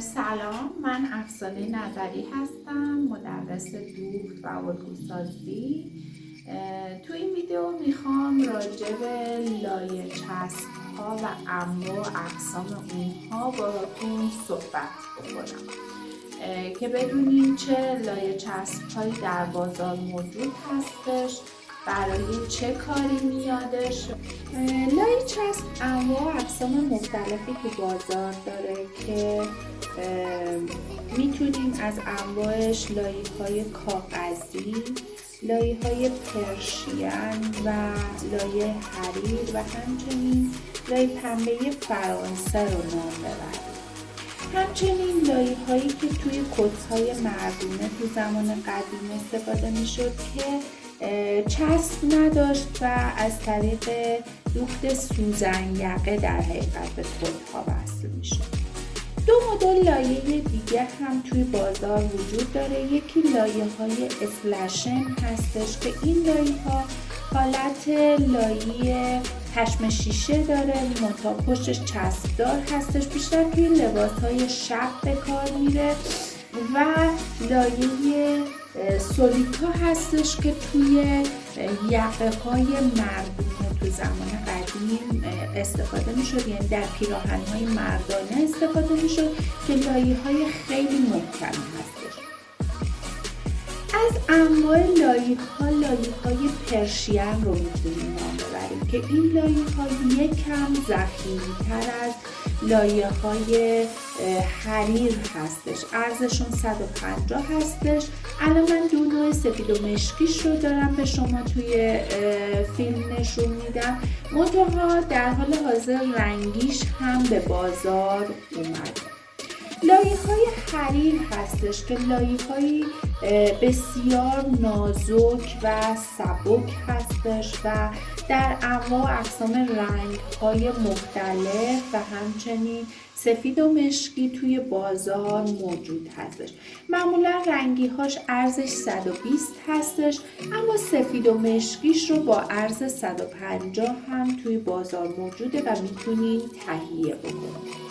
سلام، من افسانه نظری هستم، مدرس دوخت و الگوسازی. تو این ویدیو میخوام راجع به لایه چسب ها و انواع و اقسام اونها باهاتون صحبت بکنم که بدونیم چه لایه چسب هایی در بازار موجود هستش، برای چه کاری میادش. لایه چسب انواع و اقسام مختلفی تو بازار داره که میتونیم از انواعش لایه های کاغذی، لایه های پرشین و لایه حریر و همچنین لایه پنبه فرانسه رو نام ببریم. همچنین لایه هایی که توی کت‌های مردونه تو زمان قدیم استفاده میشد که چسب نداشت و از طریق دوخت سوزن یقه در حقیقت به کت‌ها وصل میشد. دو مدل لایه دیگه هم توی بازار وجود داره. یکی لایه های اسلشن هستش که این لایه ها حالت لایه پشم شیشه داره، منتها پشتش چسبدار هستش، بیشتر توی لباس های شب به کار میره. و لایه سولیتا هستش که توی یقه های مردونه تو زمان قدیم استفاده میشد، یعنی در پیراهن های مردانه استفاده میشد که لایه های خیلی محکمی هستش. از انواع لایه های پرشین رو میتونیم نام ببریم که این لایه ها یکم ضخیم‌تر از لایه های حریر هستش. عرضشون 150 هستش. الان من دو نوع سفید و مشکیش رو دارم به شما توی فیلم نشون میدم، منتها در حال حاضر رنگیش هم به بازار اومده. لایه های حریر هستش که لایه های بسیار نازک و سبک هستش و در انواع و اقسام رنگ های مختلف و همچنین سفید و مشکی توی بازار موجود هستش. معمولا رنگی هاش ارزش 120 هستش، اما سفید و مشکیش رو با ارز 150 هم توی بازار موجوده و میتونید تهیه بکنید.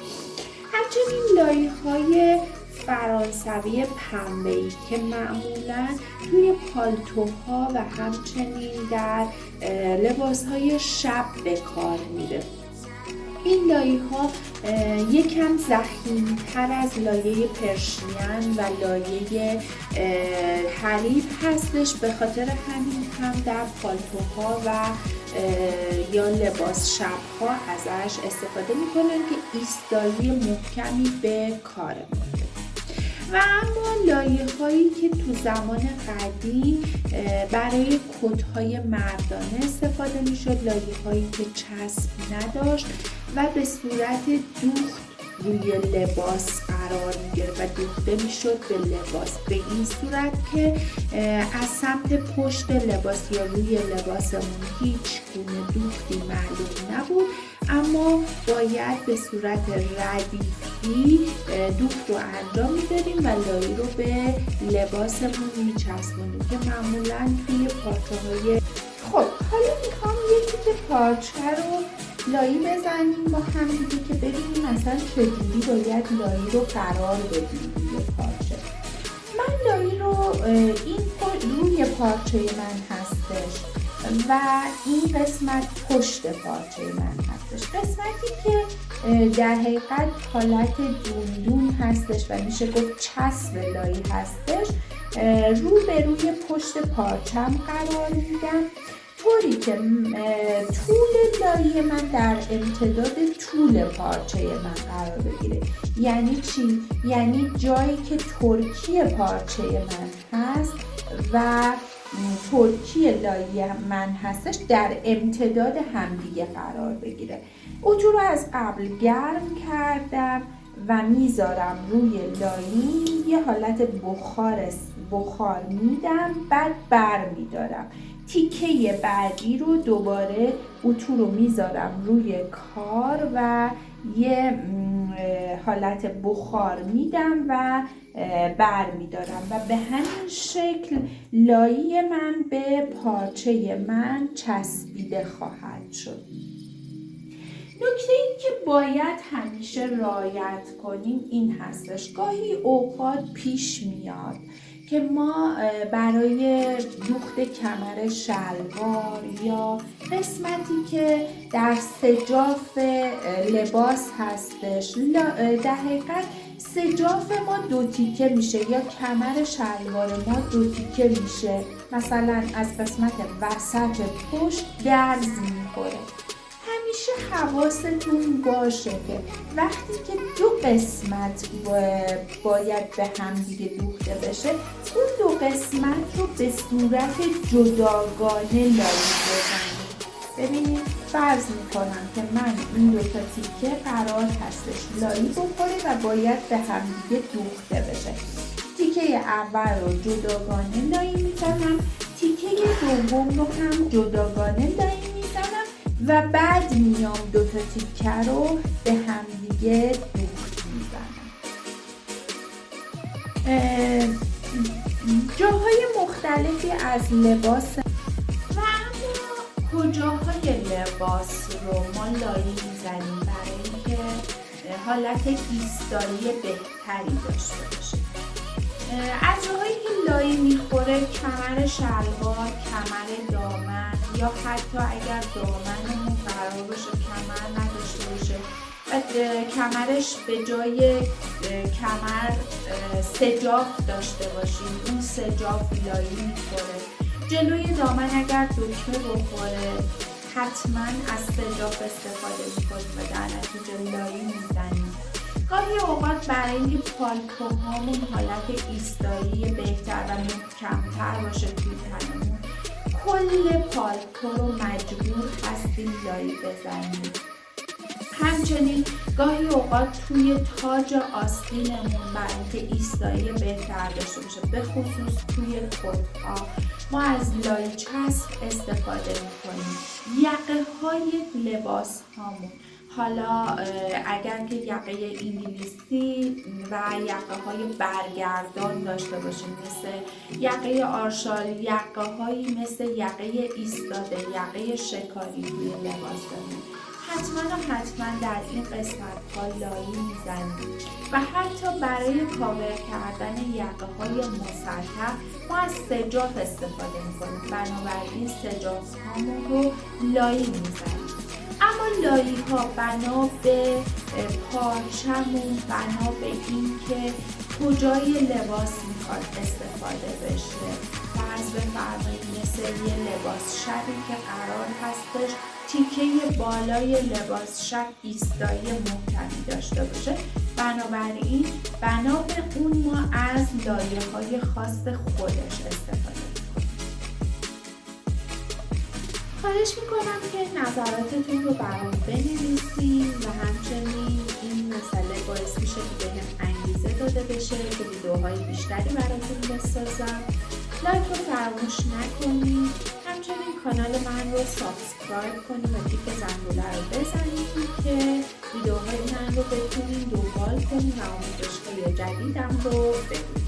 همچنین لایه های فرانسوی پنبه‌ای که معمولا توی پالتوها و همچنین در لباس های شب به کار میره. این لایه ها یکم ضخیم‌تر از لایه پرشین و لایه حریر هستش، به خاطر همین هم در پالتوها و یا لباس شب‌ها ازش استفاده میکنن که ایستایی محکمی به کار میده. و اما لایه هایی که تو زمان قدیم برای کت‌های مردانه استفاده میشد، لایه هایی که چسب نداشت و به صورت دوخت روی لباس قرار میگیره و دوخته میشد به لباس، به این صورت که از سمت پشت لباس یا روی لباسمون هیچ گونه دوختی معلوم نبود، اما باید به صورت ردیفی دوخت رو انجام میدادیم و لایه رو به لباسمون میچسبونیم که معمولا توی پارچه‌های حالا میخوام یکی که پارچه رو لایه بزنیم با هم دیگه که ببینیم مثلا چجوری باید لایه رو قرار بدیم روی پارچه. من لایه رو این روی پارچه من هستش و این قسمت پشت پارچه من هستش. قسمتی که در حقیقت حالت دوندون هستش و میشه گفت چسب لایه هستش، رو به روی پشت پارچم قرار میدم، طوری که طول لایه من در امتداد طول پارچه من قرار بگیره. یعنی چی؟ یعنی جایی که ترکی پارچه من هست و ترکی لایه من هستش در امتداد همدیگه قرار بگیره. اتو رو از قبل گرم کردم و میذارم روی لایه، یه حالت بخار میدم، بعد بر میدارم. تیکه بعدی رو دوباره اتو رو میذارم روی کار و یه حالت بخار میدم و بر میدارم و به همین شکل لایه من به پارچه من چسبیده خواهد شد. نکته این که باید همیشه رعایت کنیم این هستش. گاهی اوقات پیش میاد که ما برای دوخت کمر شلوار یا قسمتی که در سجاف لباس هستش، در حقیقت سجاف ما 2 تیکه میشه یا کمر شلوار ما 2 تیکه میشه، مثلا از قسمت وسط پشت درز میخوره. همیشه حواستون باشه که وقتی که 2 قسمت باید به هم دیگه دوخته بشه، اون 2 قسمت رو به صورت جداگانه لایی بزنید. ببینید فرض میکنم که من این 2 تا تیکه قرار هستش لایی بخوره و باید به هم دیگه دوخته بشه. تیکه اول رو جداگانه لایی میزنم، تیکه دوم رو هم جداگانه لایی میزنم و بعد میام 2 تا تیکه رو به هم دیگه دوخت میزنم. جاهای مختلفی از لباس و اما کجاهای لباس رو ما لایی میزنیم برای اینکه حالت ایستایی بهتری داشته باشه. از جاهایی که لایی میخوره کمر شلوار، کمر دامن یا حتی اگر دامنمون قرار باشه کمر نداشته باشه و کمرش به جای کمر سجاف داشته باشیم، اون سجاف لایی میخوره. جلوی دامن اگر دکمه بخوره حتما از سجاف استفاده میکنیم و در نتیجه لایی میزنیم. گاهی اوقات برای اینکه پالتوهامون حالت ایستایی بهتر و محکم‌تر باشه توی تنمون، کل پالتو رو مجبور هستیم لایی بزنیم. همچنین گاهی اوقات توی تاج آستینمون برای اینکه ایستایی بهتر داشته باشه، به خصوص توی کت‌ها ما از لایی چسب استفاده می‌کنیم. یقه‌های لباس هامون، حالا اگر که یقه انگلیسی و یقه‌های برگردان داشته باشیم مثل یقه آرشال، یقه‌هایی مثل یقه ایستاده، یقه شکاری توی لباسمون، حتما در این قسمت‌ها لایی میزنیم و حتی برای کاور کردن یقه‌های مسطح ما از سجاف استفاده میکنیم. بنابراین سجاف هامون رو لایی میزنیم. اما لایی ها بنا به پارچمون، بنا به این که کجای لباس میخواد استفاده بشه، فرض بفرمایید مثل یه لباس شبی که قرار هستش تیکه بالای لباس شب ایستایی محکمی داشته باشه، بنابراین بنا به اون ما از لایه های خاص خودش استفاده میکنیم. خواهش میکنم که نظراتتون رو برام بنویسین و همچنین این مسئله باعث میشه که بهم انگیزه داده بشه که ویدیوهای بیشتری براتون بسازم. لایک رو فراموش نکنید. همچنین کانال من رو سابسکرایب کنید و تیک زنگوله رو بزنید که ویدیوهای من رو بتونید دنبال کنید و آموزش‌های جدیدم رو ببینید.